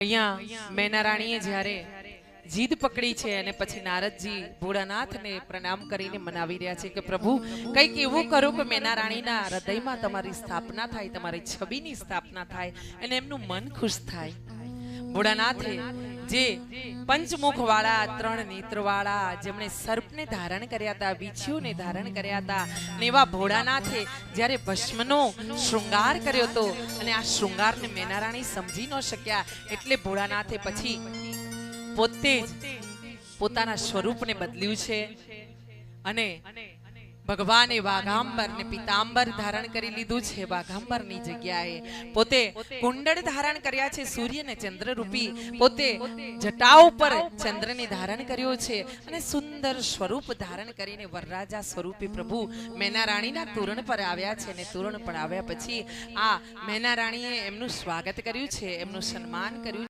અહીંયા મેના રાણીએ જ્યારે જીદ પકડી છે અને પછી નારદજી ભોળાનાથને પ્રણામ કરીને મનાવી રહ્યા છે કે પ્રભુ કંઈક એવું કરો કે મેના રાણીના હૃદયમાં તમારી સ્થાપના થાય, તમારી છબીની સ્થાપના થાય અને એમનું મન ખુશ થાય. ભોળાનાથે જે પંચમુખ વાળા, ત્રણ નેત્ર વાળા, જેમણે સર્પને ધારણ કર્યા હતા, વીછીઓને ધારણ કર્યા હતા, ને એવા ભોળાનાથે જ્યારે ભસ્મનો શૃંગાર કર્યો હતો અને આ શૃંગારને મેનારાણી સમજી ન શક્યા એટલે ભોળાનાથે પછી પોતે જ પોતાના સ્વરૂપને બદલ્યું છે અને ભગવાને વાઘાંબર ને પિતાંબર ધારણ કરી લીધું છે. વાઘાંબરની જગ્યાએ પોતે કુંડળ ધારણ કર્યા છે, સૂર્ય ને ચંદ્ર રૂપી. પોતે જટા ઉપર ચંદ્રને ધારણ કર્યો છે અને સુંદર સ્વરૂપ ધારણ કરીને વરરાજા સ્વરૂપે પ્રભુ મેના રાણીના તોરણ પર આવ્યા છે. અને તોરણ પર આવ્યા પછી આ મેના રાણીએ એમનું સ્વાગત કર્યું છે, એમનું સન્માન કર્યું.